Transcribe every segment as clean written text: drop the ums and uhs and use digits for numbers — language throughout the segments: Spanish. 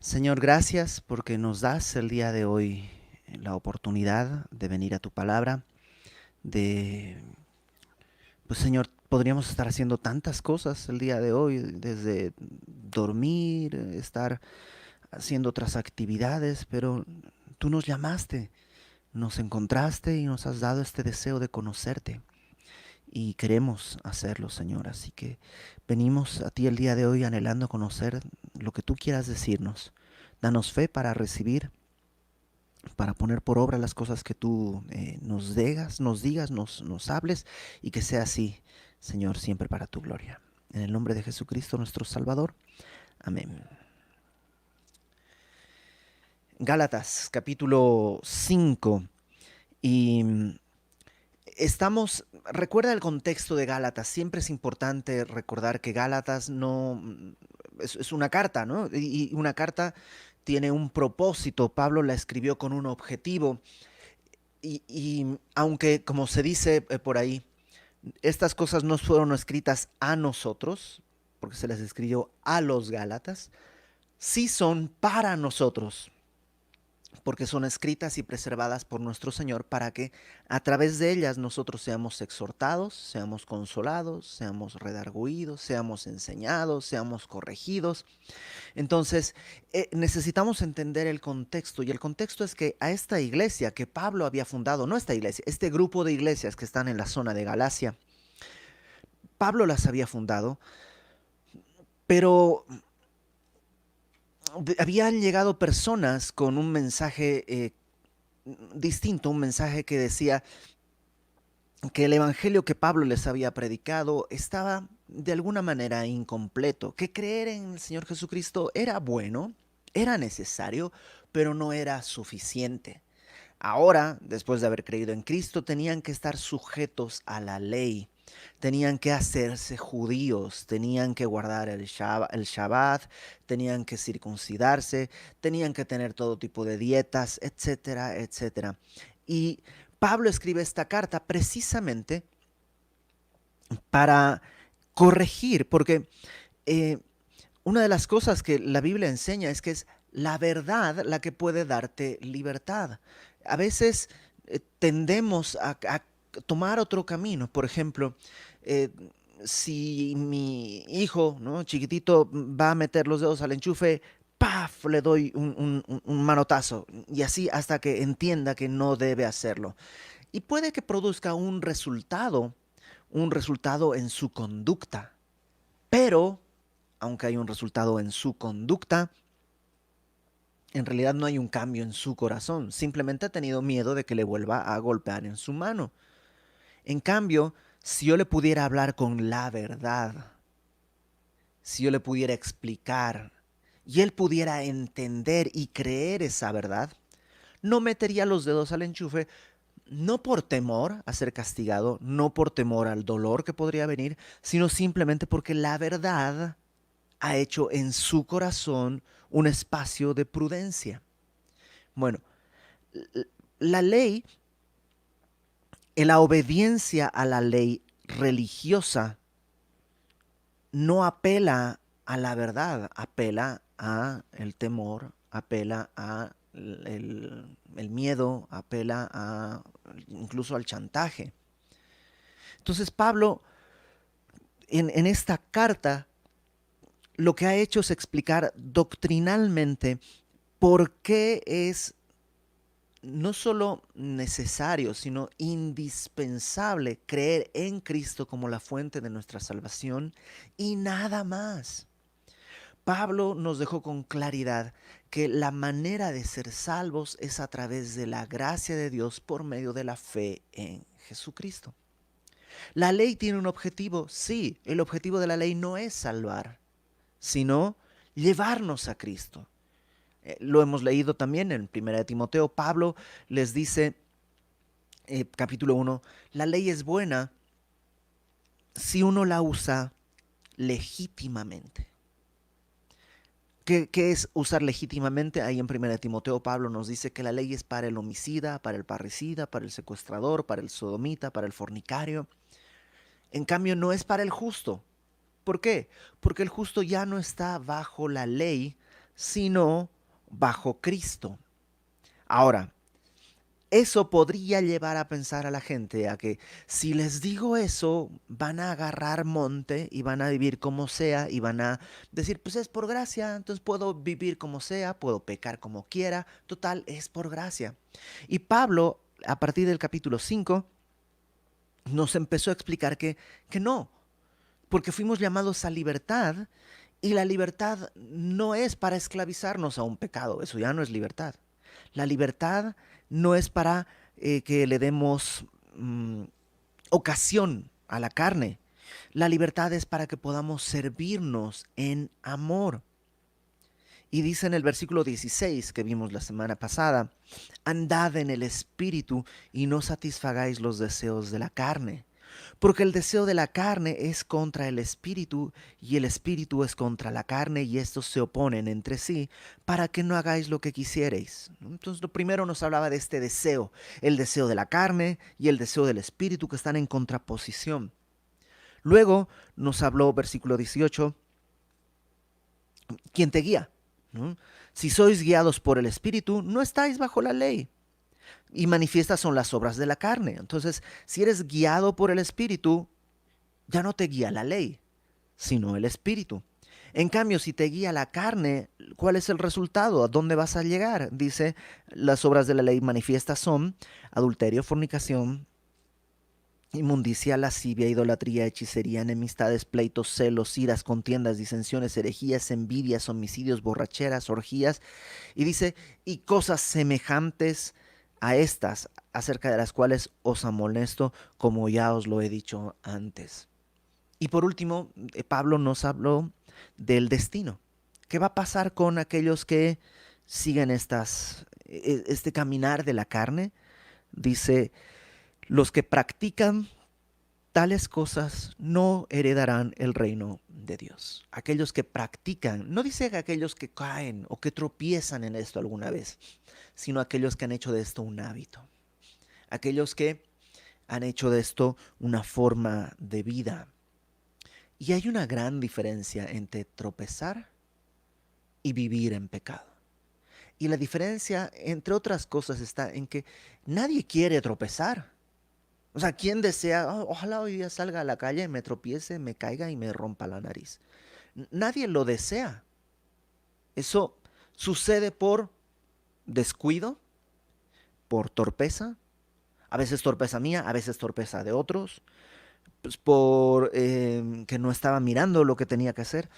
Señor, gracias porque nos das el día de hoy la oportunidad de venir a tu palabra, de, pues Señor, podríamos estar haciendo tantas cosas el día de hoy, desde dormir, estar haciendo otras actividades, pero tú nos llamaste, nos encontraste y nos has dado este deseo de conocerte. Y queremos hacerlo, Señor. Así que venimos a ti el día de hoy anhelando conocer lo que tú quieras decirnos. Danos fe para recibir, para poner por obra las cosas que tú nos hables y que sea así, Señor, siempre para tu gloria. En el nombre de Jesucristo nuestro Salvador. Amén. Gálatas capítulo 5 y recuerda el contexto de Gálatas, siempre es importante recordar que Gálatas no, es una carta, ¿no? Y una carta tiene un propósito, Pablo la escribió con un objetivo. Y aunque, como se dice por ahí, estas cosas no fueron escritas a nosotros, porque se les escribió a los Gálatas, sí son para nosotros, porque son escritas y preservadas por nuestro Señor para que a través de ellas nosotros seamos exhortados, seamos consolados, seamos redarguidos, seamos enseñados, seamos corregidos. Entonces, necesitamos entender el contexto, y el contexto es que a esta iglesia que Pablo había fundado, no esta iglesia, este grupo de iglesias que están en la zona de Galacia, Pablo las había fundado, pero habían llegado personas con un mensaje distinto, un mensaje que decía que el evangelio que Pablo les había predicado estaba de alguna manera incompleto, que creer en el Señor Jesucristo era bueno, era necesario, pero no era suficiente. Ahora, después de haber creído en Cristo, tenían que estar sujetos a la ley, tenían que hacerse judíos, tenían que guardar el Shabbat, tenían que circuncidarse, tenían que tener todo tipo de dietas, etcétera, etcétera. Y Pablo escribe esta carta precisamente para corregir, porque eh, una de las cosas que la Biblia enseña es que es la verdad la que puede darte libertad. A veces tendemos a tomar otro camino. Por ejemplo, eh, si mi hijo, ¿no?, chiquitito, va a meter los dedos al enchufe, ¡paf!, le doy un manotazo. Y así hasta que entienda que no debe hacerlo. Y puede que produzca un resultado en su conducta. Pero aunque hay un resultado en su conducta, en realidad no hay un cambio en su corazón. Simplemente ha tenido miedo de que le vuelva a golpear en su mano. En cambio, si yo le pudiera hablar con la verdad, si yo le pudiera explicar y él pudiera entender y creer esa verdad, no metería los dedos al enchufe, no por temor a ser castigado, no por temor al dolor que podría venir, sino simplemente porque la verdad ha hecho en su corazón un espacio de prudencia. Bueno, la ley, la obediencia a la ley religiosa no apela a la verdad, apela a el temor, apela a el miedo, apela a incluso al chantaje. Entonces Pablo en esta carta lo que ha hecho es explicar doctrinalmente por qué es no solo necesario, sino indispensable creer en Cristo como la fuente de nuestra salvación y nada más. Pablo nos dejó con claridad que la manera de ser salvos es a través de la gracia de Dios por medio de la fe en Jesucristo. La ley tiene un objetivo, sí, el objetivo de la ley no es salvar, sino llevarnos a Cristo. Lo hemos leído también en 1 Timoteo. Pablo les dice, capítulo 1, la ley es buena si uno la usa legítimamente. ¿Qué es usar legítimamente? Ahí en 1 Timoteo Pablo nos dice que la ley es para el homicida, para el parricida, para el secuestrador, para el sodomita, para el fornicario. En cambio, no es para el justo. ¿Por qué? Porque el justo ya no está bajo la ley, sino bajo Cristo. Ahora, eso podría llevar a pensar a la gente a que si les digo eso, van a agarrar monte y van a vivir como sea y van a decir, pues es por gracia, entonces puedo vivir como sea, puedo pecar como quiera, total, es por gracia. Y Pablo, a partir del capítulo 5, nos empezó a explicar que no, porque fuimos llamados a libertad y la libertad no es para esclavizarnos a un pecado, eso ya no es libertad. La libertad no es para que le demos ocasión a la carne. La libertad es para que podamos servirnos en amor. Y dice en el versículo 16 que vimos la semana pasada, andad en el espíritu y no satisfagáis los deseos de la carne. Porque el deseo de la carne es contra el espíritu y el espíritu es contra la carne y estos se oponen entre sí para que no hagáis lo que quisierais. Entonces lo primero nos hablaba de este deseo, el deseo de la carne y el deseo del espíritu que están en contraposición. Luego nos habló, versículo 18, ¿quién te guía? ¿No? Si sois guiados por el espíritu, no estáis bajo la ley. Y manifiestas son las obras de la carne. Entonces, si eres guiado por el espíritu, ya no te guía la ley, sino el espíritu. En cambio, si te guía la carne, ¿cuál es el resultado? ¿A dónde vas a llegar? Dice, las obras de la ley manifiestas son adulterio, fornicación, inmundicia, lascivia, idolatría, hechicería, enemistades, pleitos, celos, iras, contiendas, disensiones, herejías, envidias, homicidios, borracheras, orgías. Y dice, y cosas semejantes a estas, acerca de las cuales os amonesto, como ya os lo he dicho antes. Y por último, Pablo nos habló del destino. ¿Qué va a pasar con aquellos que siguen este caminar de la carne? Dice, los que practican tales cosas no heredarán el reino de Dios. Aquellos que practican, no dice que aquellos que caen o que tropiezan en esto alguna vez, sino aquellos que han hecho de esto un hábito. Aquellos que han hecho de esto una forma de vida. Y hay una gran diferencia entre tropezar y vivir en pecado. Y la diferencia, entre otras cosas, está en que nadie quiere tropezar. O sea, ¿quién desea, "Oh, ojalá hoy día salga a la calle, me tropiece, me caiga y me rompa la nariz"? Nadie lo desea. Eso sucede por descuido, por torpeza, a veces torpeza mía, a veces torpeza de otros, pues por que no estaba mirando lo que tenía que hacer,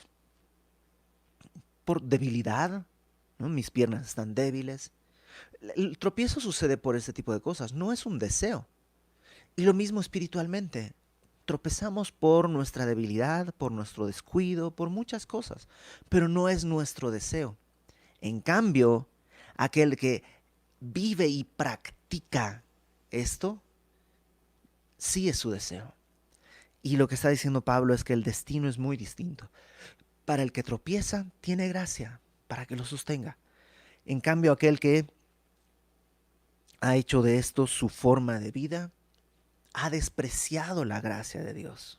por debilidad, ¿no? Mis piernas están débiles. El tropiezo sucede por ese tipo de cosas, no es un deseo. Y lo mismo espiritualmente. Tropezamos por nuestra debilidad, por nuestro descuido, por muchas cosas, pero no es nuestro deseo. En cambio, aquel que vive y practica esto, sí es su deseo. Y lo que está diciendo Pablo es que el destino es muy distinto. Para el que tropieza, tiene gracia, para que lo sostenga. En cambio, aquel que ha hecho de esto su forma de vida, ha despreciado la gracia de Dios.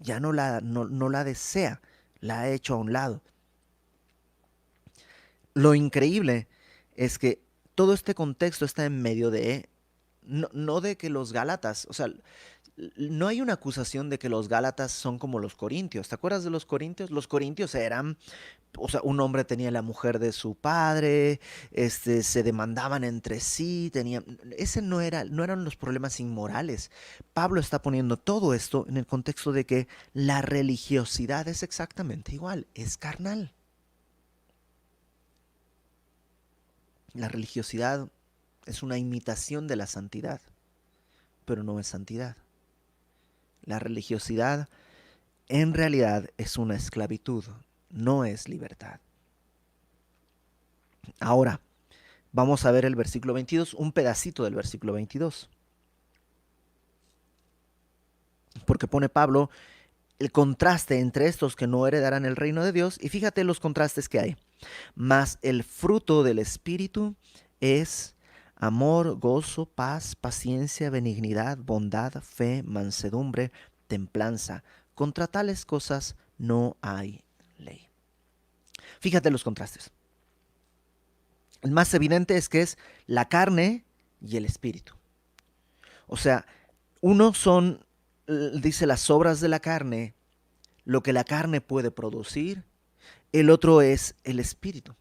Ya no la desea, la ha hecho a un lado. Lo increíble es que todo este contexto está en medio de, no de que los Gálatas, o sea, no hay una acusación de que los Gálatas son como los corintios. ¿Te acuerdas de los corintios? Los corintios eran, o sea, un hombre tenía la mujer de su padre, se demandaban entre sí, ese no eran los problemas inmorales. Pablo está poniendo todo esto en el contexto de que la religiosidad es exactamente igual, es carnal. La religiosidad es una imitación de la santidad, pero no es santidad. La religiosidad en realidad es una esclavitud, no es libertad. Ahora, vamos a ver el versículo 22, un pedacito del versículo 22, porque pone Pablo el contraste entre estos que no heredarán el reino de Dios, y fíjate los contrastes que hay. Mas el fruto del Espíritu es amor, gozo, paz, paciencia, benignidad, bondad, fe, mansedumbre, templanza. Contra tales cosas no hay ley. Fíjate los contrastes. El más evidente es que es la carne y el espíritu. O sea, uno son, dice, las obras de la carne, lo que la carne puede producir, el otro es el espíritu.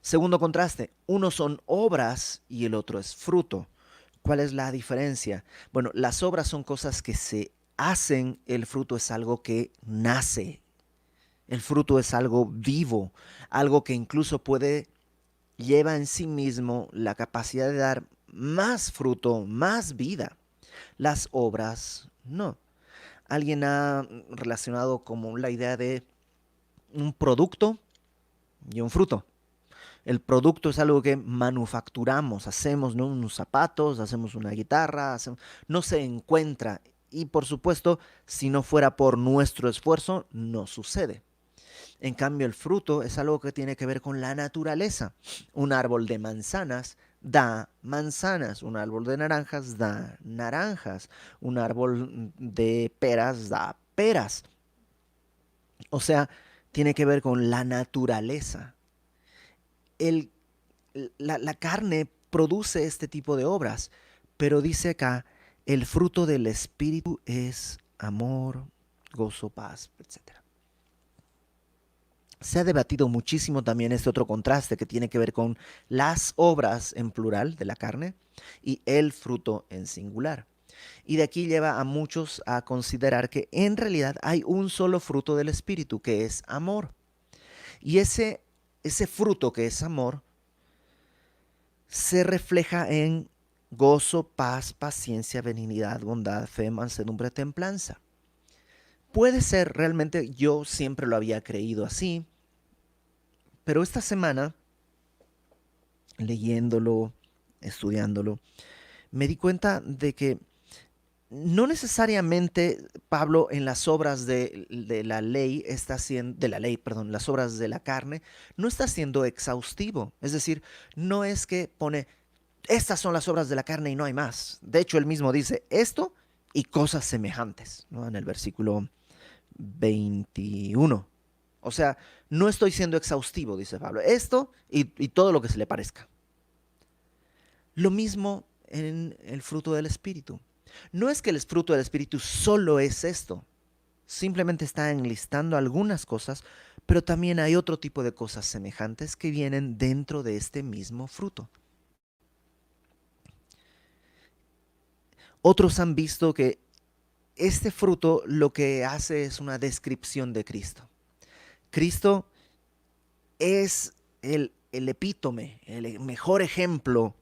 Segundo contraste, uno son obras y el otro es fruto. ¿Cuál es la diferencia? Bueno, las obras son cosas que se hacen, el fruto es algo que nace, el fruto es algo vivo, algo que incluso lleva en sí mismo la capacidad de dar más fruto, más vida. Las obras no. Alguien ha relacionado como la idea de un producto y un fruto. El producto es algo que manufacturamos, hacemos, ¿no? Unos zapatos, hacemos una guitarra, no se encuentra. Y por supuesto, si no fuera por nuestro esfuerzo, no sucede. En cambio, el fruto es algo que tiene que ver con la naturaleza. Un árbol de manzanas da manzanas, un árbol de naranjas da naranjas, un árbol de peras da peras. O sea, tiene que ver con la naturaleza. El, la carne produce este tipo de obras, pero dice acá, el fruto del Espíritu es amor, gozo, paz, etcétera. Se ha debatido muchísimo también este otro contraste que tiene que ver con las obras en plural de la carne y el fruto en singular. Y de aquí lleva a muchos a considerar que en realidad hay un solo fruto del Espíritu, que es amor. Y ese fruto que es amor se refleja en gozo, paz, paciencia, benignidad, bondad, fe, mansedumbre, templanza. Puede ser, realmente yo siempre lo había creído así, pero esta semana, leyéndolo, estudiándolo, me di cuenta de que no necesariamente Pablo en las obras de la ley está haciendo, de la ley, perdón, las obras de la carne, no está siendo exhaustivo. Es decir, no es que pone, estas son las obras de la carne y no hay más. De hecho, él mismo dice esto y cosas semejantes, ¿no? En el versículo 21. O sea, no estoy siendo exhaustivo, dice Pablo. Esto y todo lo que se le parezca. Lo mismo en el fruto del Espíritu. No es que el fruto del Espíritu solo es esto. Simplemente está enlistando algunas cosas, pero también hay otro tipo de cosas semejantes que vienen dentro de este mismo fruto. Otros han visto que este fruto lo que hace es una descripción de Cristo. Cristo es el epítome, el mejor ejemplo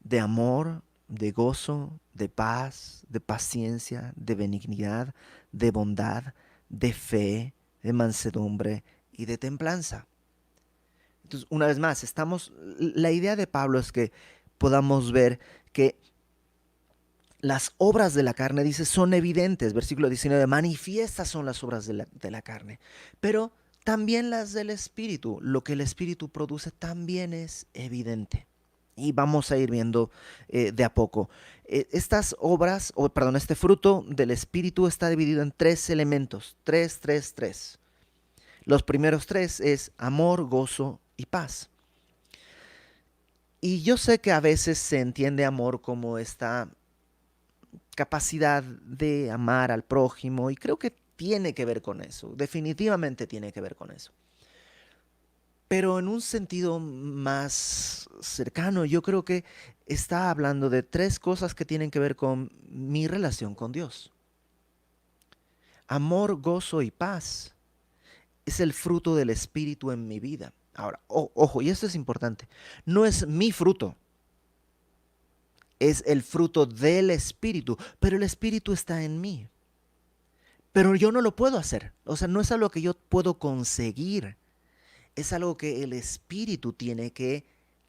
de amor, de gozo, de paz, de paciencia, de benignidad, de bondad, de fe, de mansedumbre y de templanza. Entonces, una vez más, la idea de Pablo es que podamos ver que las obras de la carne, dice, son evidentes. Versículo 19, manifiestas son las obras de la carne, pero también las del Espíritu. Lo que el Espíritu produce también es evidente. Y vamos a ir viendo de a poco. Estas obras, o perdón, este fruto del Espíritu está dividido en tres elementos. Tres, tres, tres. Los primeros tres es amor, gozo y paz. Y yo sé que a veces se entiende amor como esta capacidad de amar al prójimo y creo que tiene que ver con eso, definitivamente tiene que ver con eso. Pero en un sentido más cercano, yo creo que está hablando de tres cosas que tienen que ver con mi relación con Dios. Amor, gozo y paz es el fruto del Espíritu en mi vida. Ahora, ojo, y esto es importante, no es mi fruto, es el fruto del Espíritu, pero el Espíritu está en mí. Pero yo no lo puedo hacer, o sea, no es algo que yo puedo conseguir, es algo que el Espíritu tiene que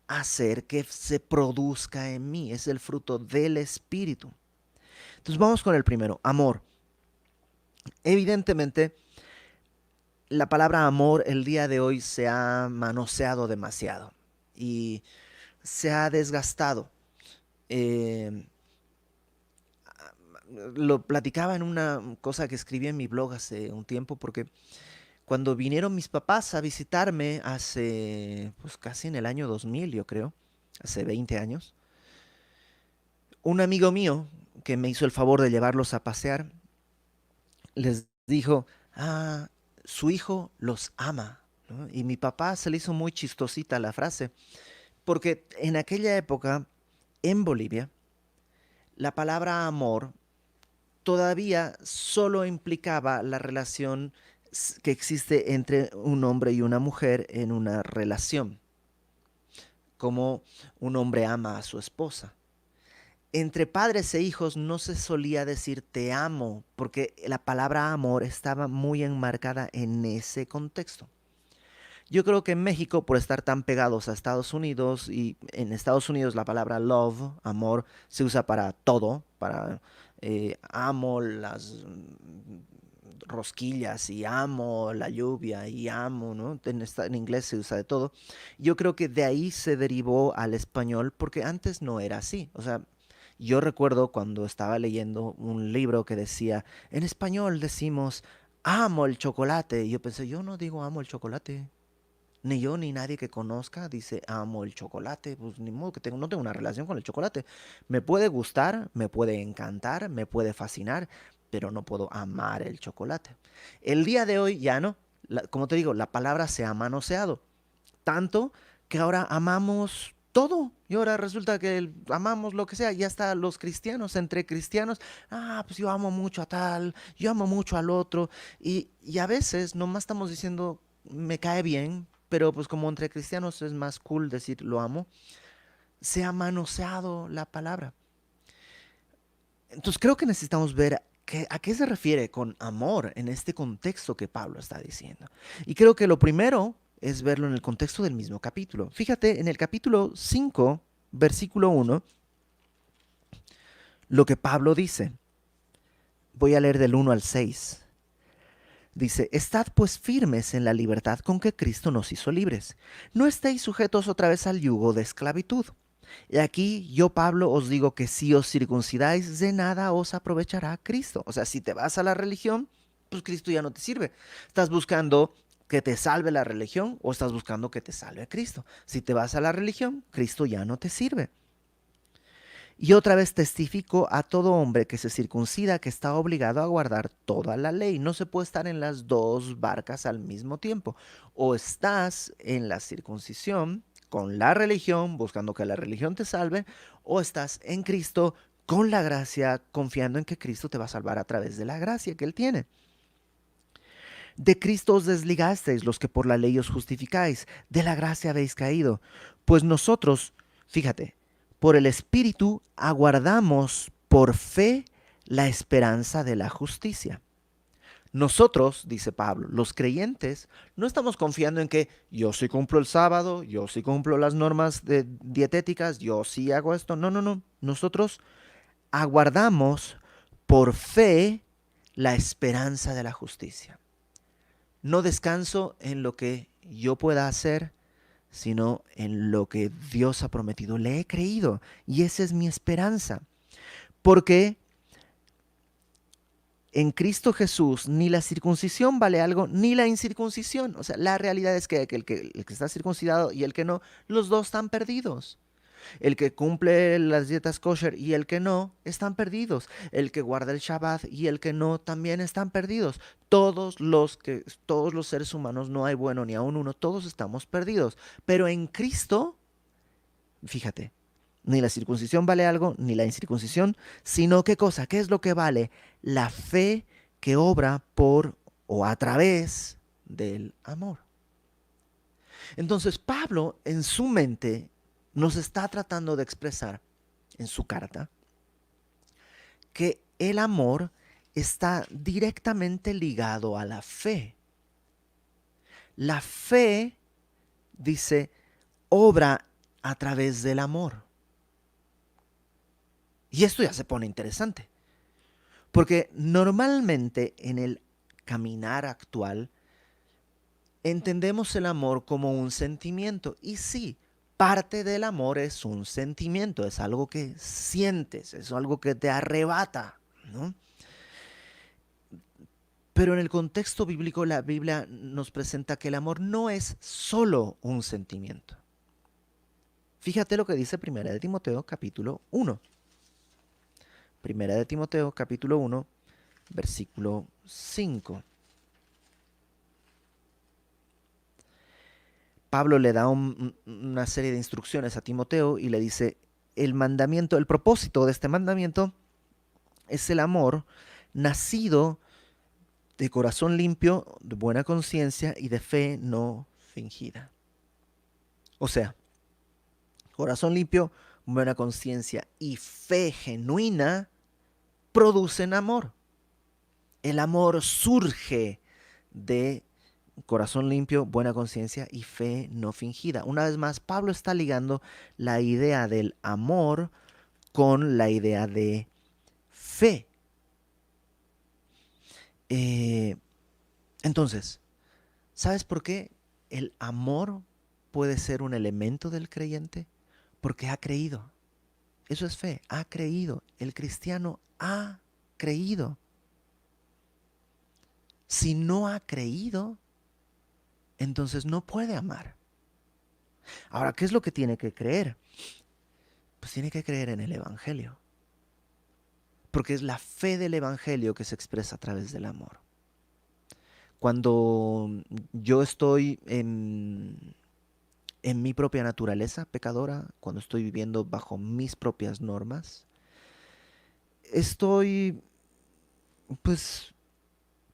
hacer que se produzca en mí, es el fruto del Espíritu. Entonces vamos con el primero, amor. Evidentemente, la palabra amor el día de hoy se ha manoseado demasiado y se ha desgastado. Eh, lo platicaba en una cosa que escribí en mi blog hace un tiempo porque Cuando vinieron mis papás a visitarme hace, pues casi en el año 2000, yo creo, hace 20 años, un amigo mío que me hizo el favor de llevarlos a pasear, les dijo, ah, su hijo los ama, ¿no? Y mi papá se le hizo muy chistosita la frase, porque en aquella época, en Bolivia, la palabra amor todavía solo implicaba la relación que existe entre un hombre y una mujer en una relación, como un hombre ama a su esposa. Entre padres e hijos no se solía decir te amo, porque la palabra amor estaba muy enmarcada en ese contexto. Yo creo que en México, por estar tan pegados a Estados Unidos, y en Estados Unidos la palabra love, amor, se usa para todo, para amo las rosquillas y amo la lluvia y amo, ¿no? En inglés se usa de todo. Yo creo que de ahí se derivó al español porque antes no era así. O sea, yo recuerdo cuando estaba leyendo un libro que decía, en español decimos, amo el chocolate. Y yo pensé, yo no digo amo el chocolate. Ni yo ni nadie que conozca dice amo el chocolate. Pues ni modo que tengo, no tengo una relación con el chocolate. Me puede gustar, me puede encantar, me puede fascinar, pero no puedo amar el chocolate. El día de hoy ya no. Como te digo, la palabra se ha manoseado. Tanto que ahora amamos todo. Y ahora resulta que amamos lo que sea. Y hasta los cristianos, entre cristianos, pues yo amo mucho a tal, yo amo mucho al otro. Y a veces nomás estamos diciendo, me cae bien, pero pues como entre cristianos es más cool decir lo amo, se ha manoseado la palabra. Entonces creo que necesitamos ver a qué se refiere con amor en este contexto que Pablo está diciendo. Y creo que lo primero es verlo en el contexto del mismo capítulo. Fíjate, en el capítulo 5, versículo 1, lo que Pablo dice. Voy a leer del 1 al 6. Dice, estad pues firmes en la libertad con que Cristo nos hizo libres. No estéis sujetos otra vez al yugo de esclavitud. Y aquí yo, Pablo, os digo que si os circuncidáis, de nada os aprovechará Cristo. O sea, si te vas a la religión, pues Cristo ya no te sirve. Estás buscando que te salve la religión o estás buscando que te salve Cristo. Si te vas a la religión, Cristo ya no te sirve. Y otra vez testifico a todo hombre que se circuncida que está obligado a guardar toda la ley. No se puede estar en las dos barcas al mismo tiempo. O estás en la circuncisión con la religión, buscando que la religión te salve, o estás en Cristo con la gracia, confiando en que Cristo te va a salvar a través de la gracia que Él tiene. De Cristo os desligasteis los que por la ley os justificáis, de la gracia habéis caído. Pues nosotros, fíjate, por el Espíritu aguardamos por fe la esperanza de la justicia. Nosotros, dice Pablo, los creyentes, no estamos confiando en que yo sí cumplo el sábado, yo sí cumplo las normas dietéticas, yo sí hago esto. No, no, no. Nosotros aguardamos por fe la esperanza de la justicia. No descanso en lo que yo pueda hacer, sino en lo que Dios ha prometido. Le he creído y esa es mi esperanza. Porque en Cristo Jesús ni la circuncisión vale algo, ni la incircuncisión. O sea, la realidad es que el que está circuncidado y el que no, los dos están perdidos. El que cumple las dietas kosher y el que no, están perdidos. El que guarda el Shabbat y el que no, también están perdidos. Todos los seres humanos, no hay bueno ni aun uno, todos estamos perdidos. Pero en Cristo, fíjate, ni la circuncisión vale algo, ni la incircuncisión, sino qué cosa, qué es lo que vale, la fe que obra por o a través del amor. Entonces Pablo en su mente nos está tratando de expresar en su carta que el amor está directamente ligado a la fe. La fe, dice, obra a través del amor. Y esto ya se pone interesante, porque normalmente en el caminar actual entendemos el amor como un sentimiento. Y sí, parte del amor es un sentimiento, es algo que sientes, es algo que te arrebata, ¿no? Pero en el contexto bíblico la Biblia nos presenta que el amor no es solo un sentimiento. Fíjate lo que dice Primera de Timoteo capítulo 1. Primera de Timoteo capítulo 1, versículo 5. Pablo le da una serie de instrucciones a Timoteo y le dice, el mandamiento, el propósito de este mandamiento es el amor nacido de corazón limpio, de buena conciencia y de fe no fingida. O sea, corazón limpio, buena conciencia y fe genuina producen amor. El amor surge de corazón limpio, buena conciencia y fe no fingida. Una vez más, Pablo está ligando la idea del amor con la idea de fe. Eh, entonces, ¿sabes por qué el amor puede ser un elemento del creyente? Porque ha creído. Eso es fe, ha creído. El cristiano ha creído. Si no ha creído, entonces no puede amar. Ahora, ¿qué es lo que tiene que creer? Pues tiene que creer en el Evangelio. Porque es la fe del Evangelio que se expresa a través del amor. Cuando yo estoy en mi propia naturaleza pecadora, cuando estoy viviendo bajo mis propias normas, estoy pues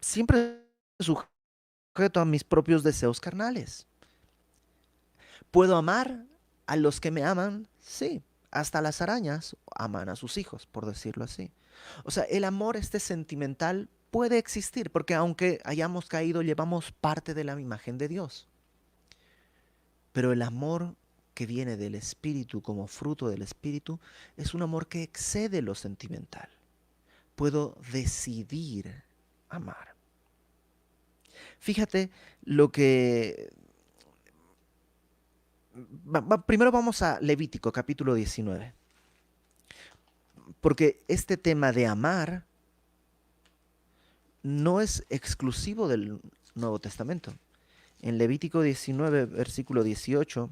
siempre sujeto a mis propios deseos carnales. ¿Puedo amar a los que me aman? Sí. Hasta las arañas aman a sus hijos, por decirlo así. O sea, el amor este sentimental puede existir, porque aunque hayamos caído, llevamos parte de la imagen de Dios. Pero el amor que viene del Espíritu como fruto del Espíritu es un amor que excede lo sentimental. Puedo decidir amar. Fíjate lo que... primero vamos a Levítico capítulo 19. Porque este tema de amar no es exclusivo del Nuevo Testamento. En Levítico 19, versículo 18,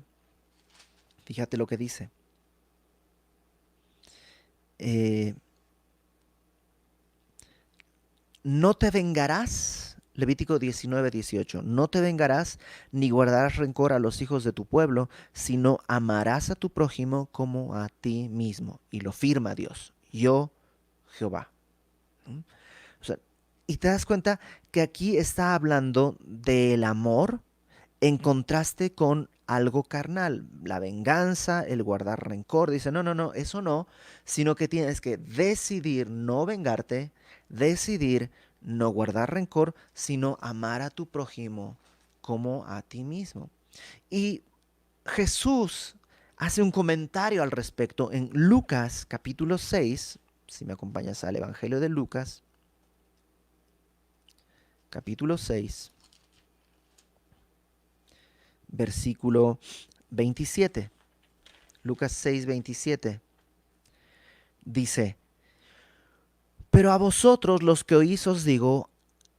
fíjate lo que dice. No te vengarás, Levítico 19, 18, no te vengarás ni guardarás rencor a los hijos de tu pueblo, sino amarás a tu prójimo como a ti mismo. Y lo firma Dios, yo, Jehová. ¿Mm? O sea, y te das cuenta que aquí está hablando del amor en contraste con algo carnal, la venganza, el guardar rencor. Dice, no, no, no, eso no, sino que tienes que decidir no vengarte, decidir no guardar rencor, sino amar a tu prójimo como a ti mismo. Y Jesús hace un comentario al respecto en Lucas capítulo 6, si me acompañas al Evangelio de Lucas, capítulo 6, versículo 27. Lucas 6, 27. Dice, pero a vosotros los que oís os digo,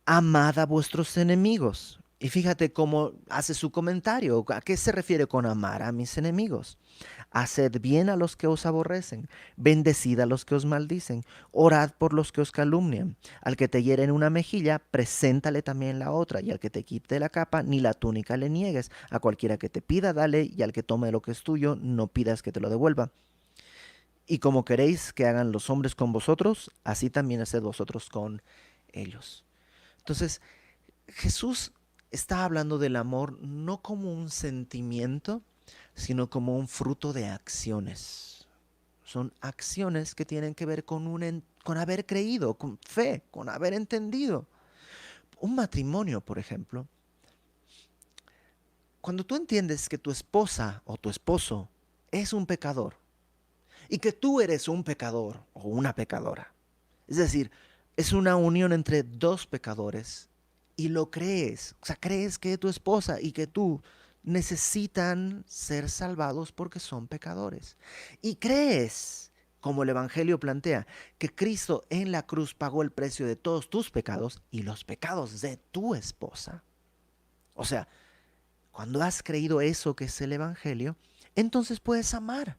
amad a vuestros enemigos. Y fíjate cómo hace su comentario. ¿A qué se refiere con amar a mis enemigos? Haced bien a los que os aborrecen, bendecid a los que os maldicen, orad por los que os calumnian. Al que te hiere en una mejilla, preséntale también la otra, y al que te quite la capa, ni la túnica le niegues. A cualquiera que te pida, dale, y al que tome lo que es tuyo, no pidas que te lo devuelva. Y como queréis que hagan los hombres con vosotros, así también haced vosotros con ellos. Entonces, Jesús está hablando del amor no como un sentimiento, sino como un fruto de acciones. Son acciones que tienen que ver con haber creído, con fe, con haber entendido. Un matrimonio, por ejemplo, cuando tú entiendes que tu esposa o tu esposo es un pecador y que tú eres un pecador o una pecadora, es decir, es una unión entre dos pecadores y lo crees, o sea, crees que tu esposa y que tú necesitan ser salvados porque son pecadores. Y crees como el Evangelio plantea, que Cristo en la cruz pagó el precio de todos tus pecados y los pecados de tu esposa. O sea, cuando has creído eso que es el Evangelio, entonces puedes amar.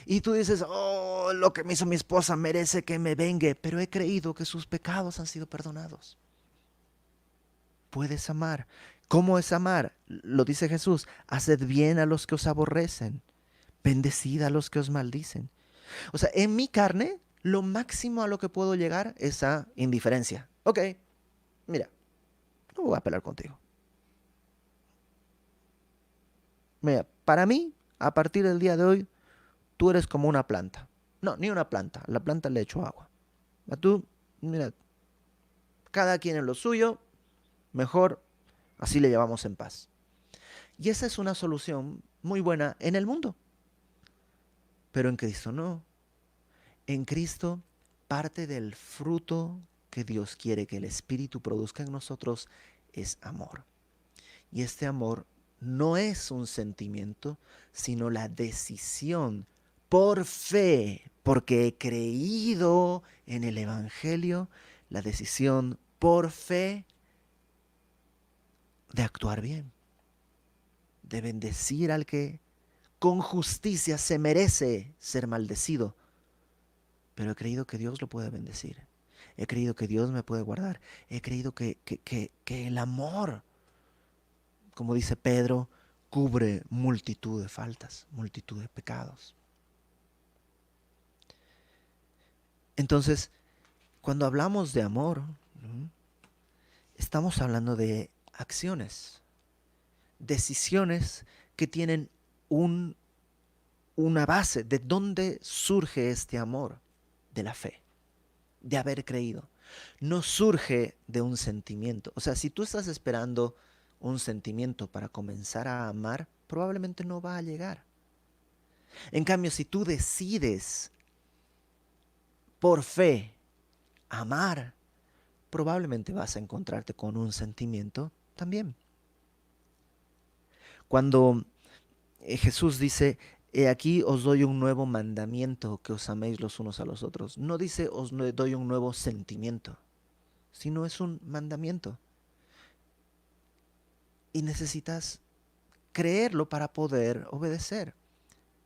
Y tú dices, oh, lo que me hizo mi esposa merece que me vengue, pero he creído que sus pecados han sido perdonados. Puedes amar. ¿Cómo es amar? Lo dice Jesús, haced bien a los que os aborrecen, bendecid a los que os maldicen. O sea, en mi carne, lo máximo a lo que puedo llegar es a indiferencia. Ok, mira, no voy a pelear contigo. Mira, para mí, a partir del día de hoy, tú eres como una planta. No, ni una planta. La planta le echo agua. A tú, mira, cada quien en lo suyo, mejor así le llevamos en paz. Y esa es una solución muy buena en el mundo. Pero en Cristo no. En Cristo, parte del fruto que Dios quiere que el Espíritu produzca en nosotros es amor. Y este amor no es un sentimiento, sino la decisión por fe, porque he creído en el Evangelio, la decisión por fe de actuar bien, de bendecir al que con justicia se merece ser maldecido. Pero he creído que Dios lo puede bendecir. He creído que Dios me puede guardar. He creído que el amor, como dice Pedro, cubre multitud de faltas, multitud de pecados. Entonces, cuando hablamos de amor, ¿no?, estamos hablando de acciones, decisiones que tienen una base. ¿De dónde surge este amor? De la fe, de haber creído. No surge de un sentimiento. O sea, si tú estás esperando un sentimiento para comenzar a amar, probablemente no va a llegar. En cambio, si tú decides por fe amar, probablemente vas a encontrarte con un sentimiento también. Cuando Jesús dice, he aquí os doy un nuevo mandamiento, que os améis los unos a los otros. No dice os doy un nuevo sentimiento, sino es un mandamiento. Y necesitas creerlo para poder obedecer.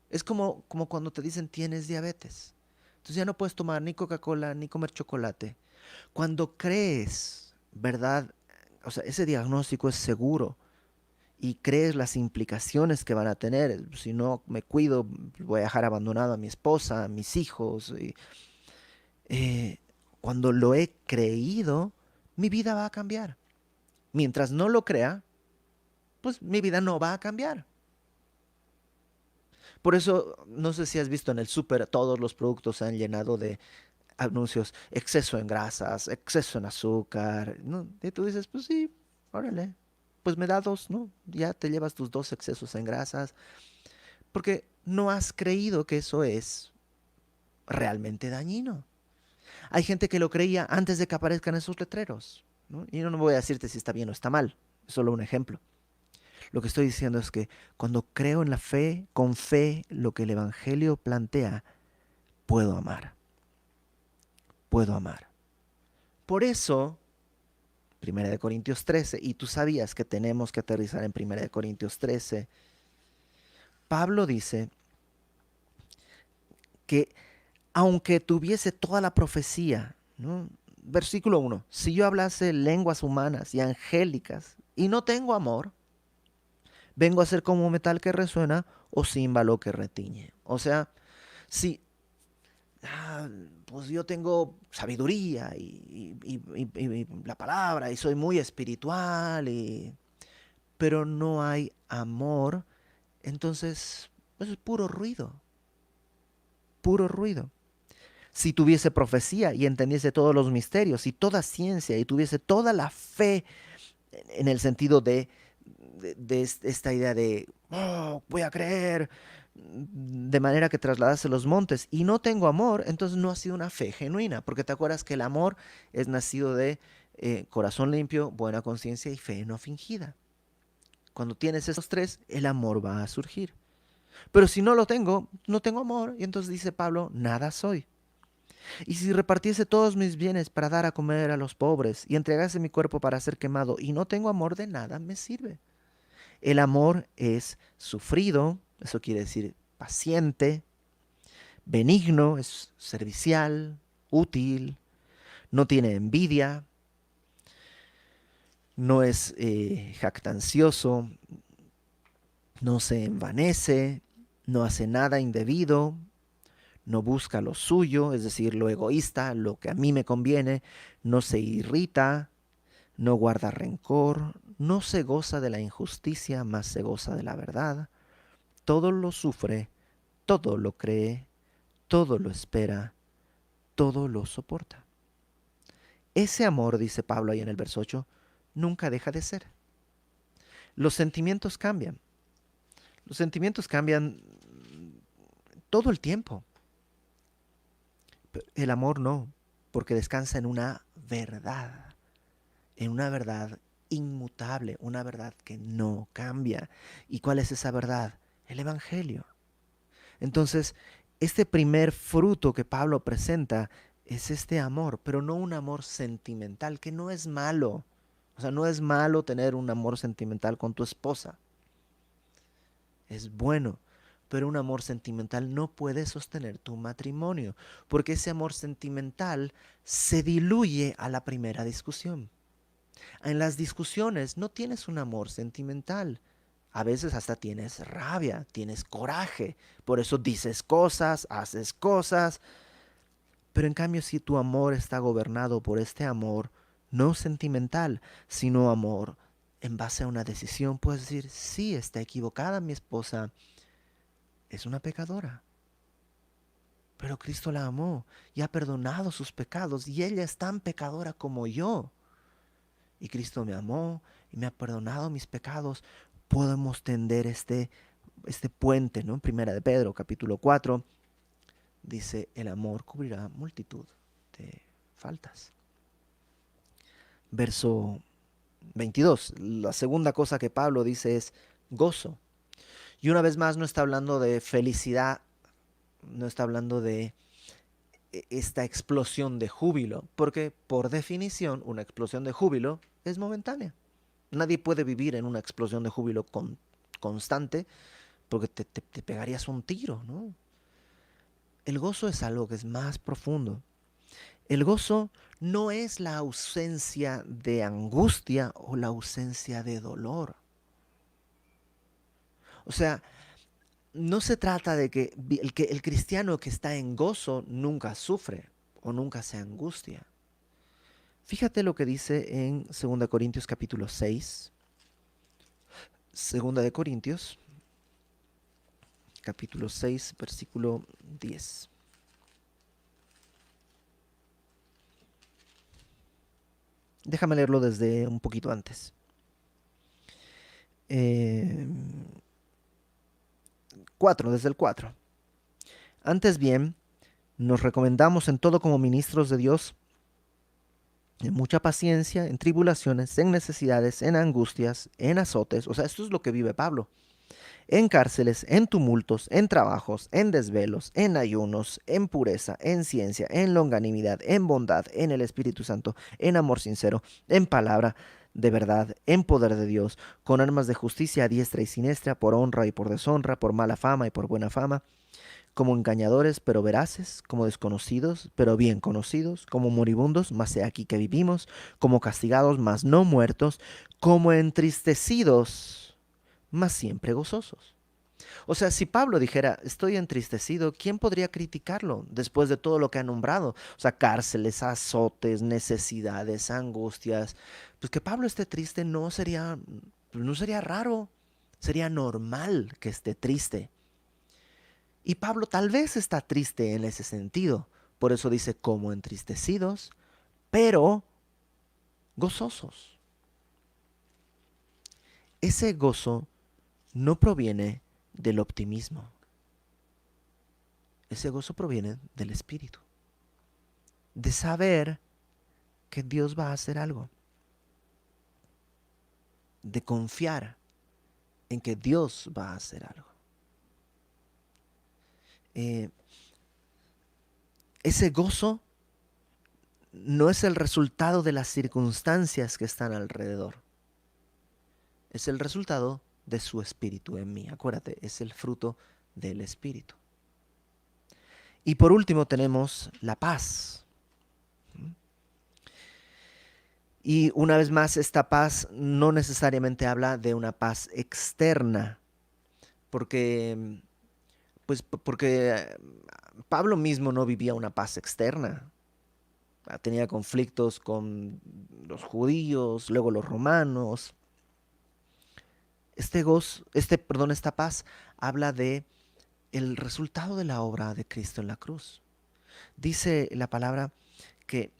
Es como cuando te dicen tienes diabetes. Entonces ya no puedes tomar ni Coca-Cola ni comer chocolate. Cuando crees, ¿verdad? O sea, ese diagnóstico es seguro y crees las implicaciones que van a tener. Si no me cuido, voy a dejar abandonado a mi esposa, a mis hijos. Eh, Cuando lo he creído, mi vida va a cambiar. Mientras no lo crea, pues mi vida no va a cambiar. Por eso, no sé si has visto en el súper, todos los productos se han llenado de anuncios, exceso en grasas, exceso en azúcar, ¿no? Y tú dices, pues sí, órale, pues me da dos, ¿no? Ya te llevas tus dos excesos en grasas, porque no has creído que eso es realmente dañino. Hay gente que lo creía antes de que aparezcan esos letreros, ¿no? Y yo no voy a decirte si está bien o está mal, es solo un ejemplo. Lo que estoy diciendo es que cuando creo en la fe, con fe, lo que el Evangelio plantea, puedo amar. Puedo amar. Por eso, 1 Corintios 13, y tú sabías que tenemos que aterrizar en 1 Corintios 13, Pablo dice que aunque tuviese toda la profecía, ¿no? Versículo 1, si yo hablase lenguas humanas y angélicas y no tengo amor, vengo a ser como metal que resuena o címbalo que retiñe. O sea, si pues yo tengo sabiduría y la palabra y soy muy espiritual, pero no hay amor, entonces eso es puro ruido, puro ruido. Si tuviese profecía y entendiese todos los misterios y toda ciencia y tuviese toda la fe en el sentido de esta idea de, oh, voy a creer, de manera que trasladase los montes y no tengo amor, entonces no ha sido una fe genuina, porque te acuerdas que el amor es nacido de corazón limpio, buena conciencia y fe no fingida. Cuando tienes esos tres, el amor va a surgir. Pero si no lo tengo, no tengo amor. Y entonces dice Pablo, nada soy. Y si repartiese todos mis bienes para dar a comer a los pobres y entregase mi cuerpo para ser quemado y no tengo amor, de nada me sirve. El amor es sufrido, eso quiere decir paciente, benigno, es servicial, útil, no tiene envidia, no es jactancioso, no se envanece, no hace nada indebido, no busca lo suyo, es decir, lo egoísta, lo que a mí me conviene, no se irrita, no guarda rencor, no se goza de la injusticia, mas se goza de la verdad, todo lo sufre, todo lo cree, todo lo espera, todo lo soporta. Ese amor, dice Pablo ahí en el verso 8, nunca deja de ser. Los sentimientos cambian. Los sentimientos cambian todo el tiempo. El amor no, porque descansa en una verdad inmutable, una verdad que no cambia. ¿Y cuál es esa verdad? El Evangelio. Entonces, este primer fruto que Pablo presenta es este amor, pero no un amor sentimental, que no es malo. O sea, no es malo tener un amor sentimental con tu esposa. Es bueno, pero un amor sentimental no puede sostener tu matrimonio, porque ese amor sentimental se diluye a la primera discusión. En las discusiones no tienes un amor sentimental. A veces hasta tienes rabia, tienes coraje. Por eso dices cosas, haces cosas. Pero en cambio, si tu amor está gobernado por este amor no sentimental, sino amor en base a una decisión, puedes decir, sí, está equivocada mi esposa, es una pecadora. Pero Cristo la amó y ha perdonado sus pecados y ella es tan pecadora como yo. Y Cristo me amó y me ha perdonado mis pecados. Podemos tender este puente, ¿no? Primera de Pedro, capítulo 4, dice, el amor cubrirá multitud de faltas. Verso 22, la segunda cosa que Pablo dice es gozo. Y una vez más no está hablando de felicidad, no está hablando de esta explosión de júbilo, porque por definición una explosión de júbilo es momentánea. Nadie puede vivir en una explosión de júbilo constante porque te pegarías un tiro, ¿no? El gozo es algo que es más profundo. El gozo no es la ausencia de angustia o la ausencia de dolor. O sea, no se trata de que el cristiano que está en gozo nunca sufre o nunca se angustia. Fíjate lo que dice en 2 Corintios capítulo 6. 2 de Corintios capítulo 6, versículo 10. Déjame leerlo desde un poquito antes. Eh, 4, desde el 4. Antes bien, nos recomendamos en todo como ministros de Dios, en mucha paciencia, en tribulaciones, en necesidades, en angustias, en azotes. O sea, esto es lo que vive Pablo. En cárceles, en tumultos, en trabajos, en desvelos, en ayunos, en pureza, en ciencia, en longanimidad, en bondad, en el Espíritu Santo, en amor sincero, en palabra de verdad, en poder de Dios, con armas de justicia a diestra y siniestra, por honra y por deshonra, por mala fama y por buena fama, como engañadores pero veraces, como desconocidos pero bien conocidos, como moribundos, mas he aquí que vivimos, como castigados, mas no muertos, como entristecidos, mas siempre gozosos. O sea, si Pablo dijera, estoy entristecido, ¿quién podría criticarlo después de todo lo que ha nombrado? O sea, cárceles, azotes, necesidades, angustias. Pues que Pablo esté triste no sería raro, sería normal que esté triste. Y Pablo tal vez está triste en ese sentido. Por eso dice como entristecidos, pero gozosos. Ese gozo no proviene del optimismo. Ese gozo proviene del Espíritu. De saber que Dios va a hacer algo. De confiar en que Dios va a hacer algo. eh, ese gozo no es el resultado de las circunstancias que están alrededor. Es el resultado de su espíritu en mí. Acuérdate, es el fruto del espíritu. Y por último tenemos la paz. Y una vez más, esta paz no necesariamente habla de una paz externa, porque, porque Pablo mismo no vivía una paz externa. Tenía conflictos con los judíos, luego los romanos. Esta paz habla de el resultado de la obra de Cristo en la cruz. Dice la palabra que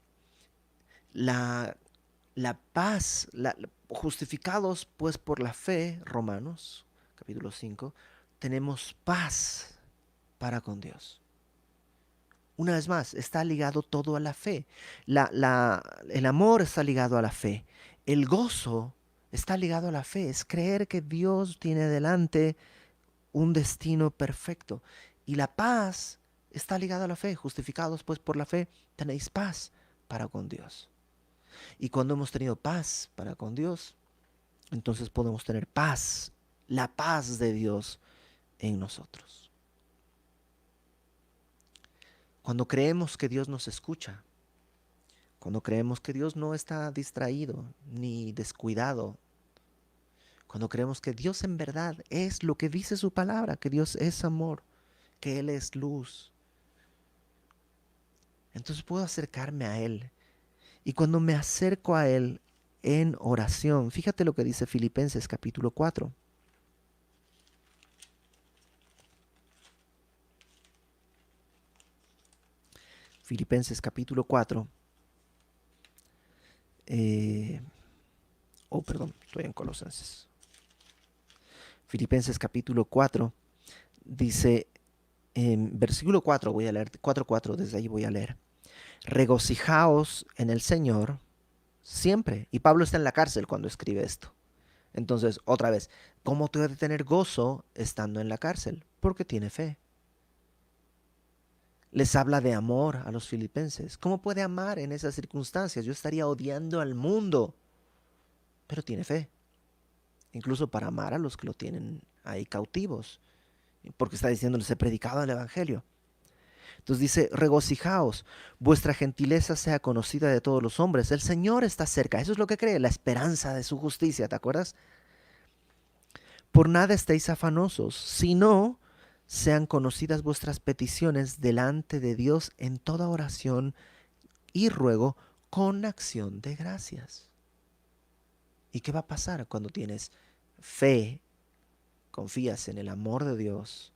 la, la paz, justificados pues por la fe, Romanos capítulo 5, tenemos paz para con Dios. Una vez más, está ligado todo a la fe. El amor está ligado a la fe. El gozo está ligado a la fe. Es creer que Dios tiene delante un destino perfecto. Y la paz está ligada a la fe. Justificados pues por la fe, tenéis paz para con Dios. Y cuando hemos tenido paz para con Dios, entonces podemos tener paz, la paz de Dios en nosotros. Cuando creemos que Dios nos escucha, cuando creemos que Dios no está distraído ni descuidado, cuando creemos que Dios en verdad es lo que dice su palabra, que Dios es amor, que Él es luz, entonces puedo acercarme a Él. Y cuando me acerco a Él en oración, fíjate lo que dice Filipenses capítulo 4. Filipenses capítulo 4. Perdón, estoy en Colosenses. Filipenses capítulo 4 dice, en versículo 4 voy a leer, 4:4, desde ahí voy a leer. Regocijaos en el Señor siempre. Y Pablo está en la cárcel cuando escribe esto. Entonces, otra vez, ¿cómo puede tener gozo estando en la cárcel? Porque tiene fe. Les habla de amor a los filipenses. ¿Cómo puede amar en esas circunstancias? Yo estaría odiando al mundo, pero tiene fe. Incluso para amar a los que lo tienen ahí cautivos, porque está diciéndoles, he predicado el Evangelio. Entonces dice, regocijaos, vuestra gentileza sea conocida de todos los hombres. El Señor está cerca. Eso es lo que cree, la esperanza de su justicia, ¿te acuerdas? Por nada estéis afanosos, sino sean conocidas vuestras peticiones delante de Dios en toda oración y ruego con acción de gracias. ¿Y qué va a pasar cuando tienes fe, confías en el amor de Dios?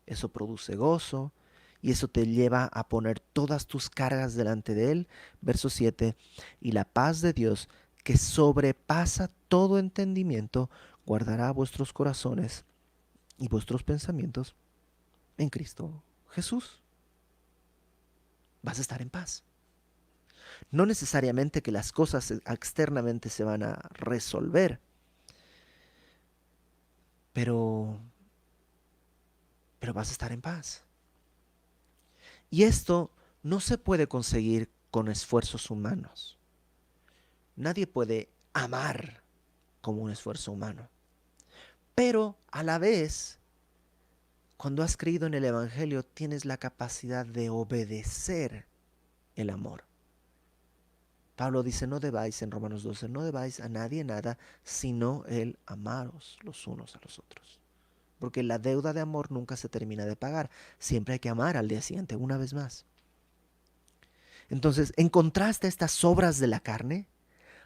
Eso produce gozo y eso te lleva a poner todas tus cargas delante de Él. Verso 7, y la paz de Dios, que sobrepasa todo entendimiento, guardará vuestros corazones y vuestros pensamientos en Cristo Jesús. Vas a estar en paz. No necesariamente que las cosas externamente se van a resolver, pero vas a estar en paz. Y esto no se puede conseguir con esfuerzos humanos. Nadie puede amar como un esfuerzo humano. Pero a la vez, cuando has creído en el Evangelio, tienes la capacidad de obedecer el amor. Pablo dice, no debáis, en Romanos 12, no debáis a nadie nada, sino el amaros los unos a los otros. Porque la deuda de amor nunca se termina de pagar. Siempre hay que amar al día siguiente, una vez más. Entonces, en contraste a estas obras de la carne,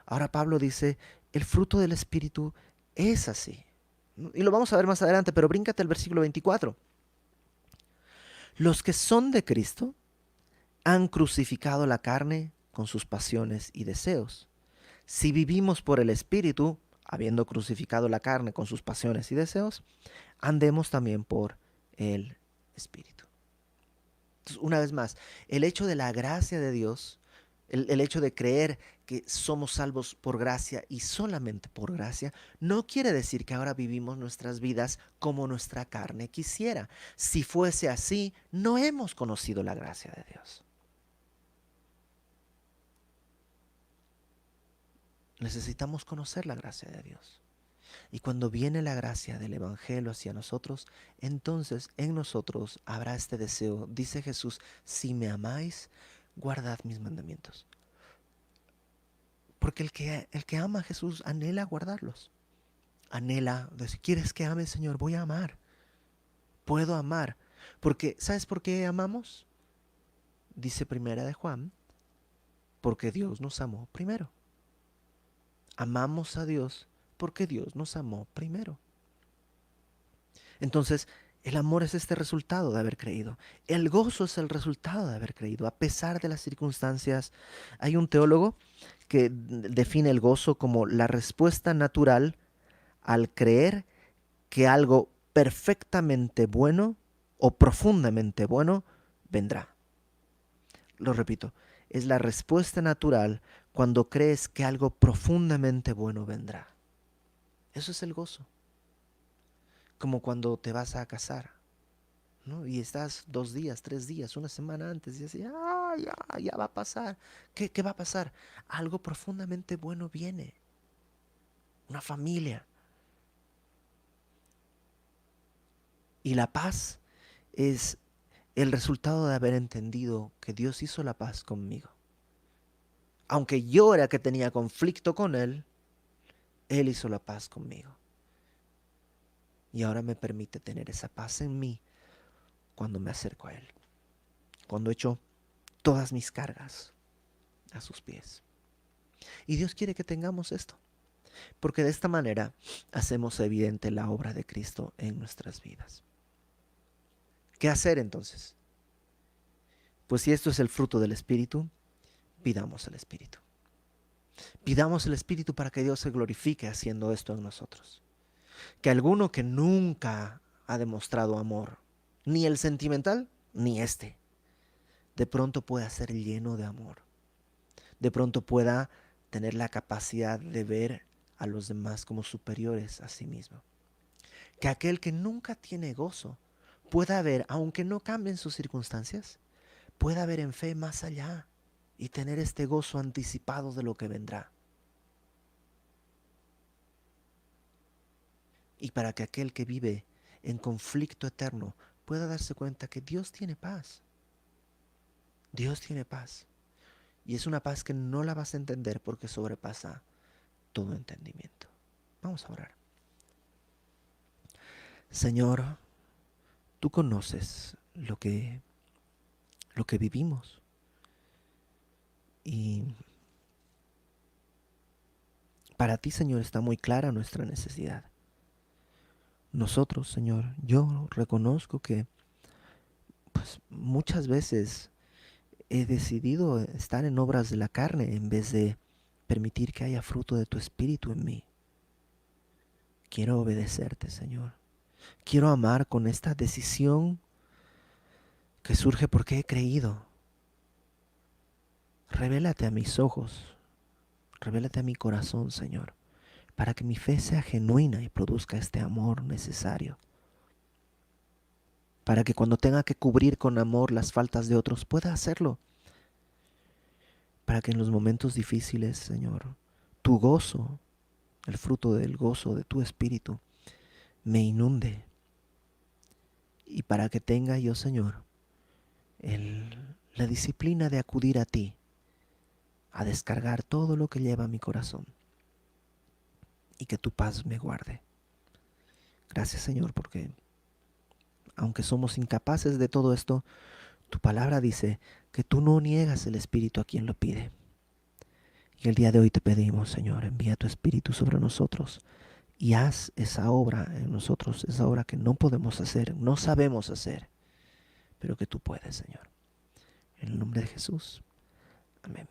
ahora Pablo dice, el fruto del Espíritu es así. Y lo vamos a ver más adelante, pero bríncate al versículo 24. Los que son de Cristo han crucificado la carne con sus pasiones y deseos. Si vivimos por el Espíritu, habiendo crucificado la carne con sus pasiones y deseos, andemos también por el Espíritu. Entonces, una vez más, el hecho de la gracia de Dios El hecho de creer que somos salvos por gracia y solamente por gracia, no quiere decir que ahora vivimos nuestras vidas como nuestra carne quisiera. Si fuese así, no hemos conocido la gracia de Dios. Necesitamos conocer la gracia de Dios. Y cuando viene la gracia del Evangelio hacia nosotros, entonces en nosotros habrá este deseo. Dice Jesús, si me amáis, guardad mis mandamientos. Porque el que ama a Jesús anhela guardarlos. Anhela, si quieres que ame, Señor, voy a amar. Puedo amar. Porque, ¿sabes por qué amamos? Dice Primera de Juan, porque Dios nos amó primero. Amamos a Dios porque Dios nos amó primero. Entonces, el amor es este resultado de haber creído. El gozo es el resultado de haber creído, a pesar de las circunstancias. Hay un teólogo que define el gozo como la respuesta natural al creer que algo perfectamente bueno o profundamente bueno vendrá. Lo repito, es la respuesta natural cuando crees que algo profundamente bueno vendrá. Eso es el gozo. Como cuando te vas a casar, ¿no? Y estás 2 días, 3 días, una semana antes y así, ya va a pasar. ¿Qué va a pasar? Algo profundamente bueno viene. Una familia. Y la paz es el resultado de haber entendido que Dios hizo la paz conmigo. Aunque yo era que tenía conflicto con Él, Él hizo la paz conmigo. Y ahora me permite tener esa paz en mí cuando me acerco a Él. Cuando echo todas mis cargas a sus pies. Y Dios quiere que tengamos esto. Porque de esta manera hacemos evidente la obra de Cristo en nuestras vidas. ¿Qué hacer entonces? Pues si esto es el fruto del Espíritu, pidamos el Espíritu. Pidamos el Espíritu para que Dios se glorifique haciendo esto en nosotros. Que alguno que nunca ha demostrado amor, ni el sentimental, ni este, de pronto pueda ser lleno de amor. De pronto pueda tener la capacidad de ver a los demás como superiores a sí mismo. Que aquel que nunca tiene gozo pueda ver, aunque no cambien sus circunstancias, pueda ver en fe más allá y tener este gozo anticipado de lo que vendrá. Y para que aquel que vive en conflicto eterno pueda darse cuenta que Dios tiene paz. Dios tiene paz. Y es una paz que no la vas a entender porque sobrepasa todo entendimiento. Vamos a orar. Señor, tú conoces lo que vivimos. Y para ti, Señor, está muy clara nuestra necesidad. Nosotros, Señor, yo reconozco que pues, muchas veces he decidido estar en obras de la carne en vez de permitir que haya fruto de tu espíritu en mí. Quiero obedecerte, Señor. Quiero amar con esta decisión que surge porque he creído. Revélate a mis ojos, revélate a mi corazón, Señor, para que mi fe sea genuina y produzca este amor necesario. Para que cuando tenga que cubrir con amor las faltas de otros, pueda hacerlo. Para que en los momentos difíciles, Señor, tu gozo, el fruto del gozo de tu espíritu, me inunde. Y para que tenga yo, Señor, la disciplina de acudir a ti, a descargar todo lo que lleva mi corazón. Y que tu paz me guarde. Gracias, Señor, porque aunque somos incapaces de todo esto, tu palabra dice que tú no niegas el Espíritu a quien lo pide. Y el día de hoy te pedimos, Señor, envía tu Espíritu sobre nosotros y haz esa obra en nosotros, esa obra que no podemos hacer, no sabemos hacer, pero que tú puedes, Señor. En el nombre de Jesús. Amén.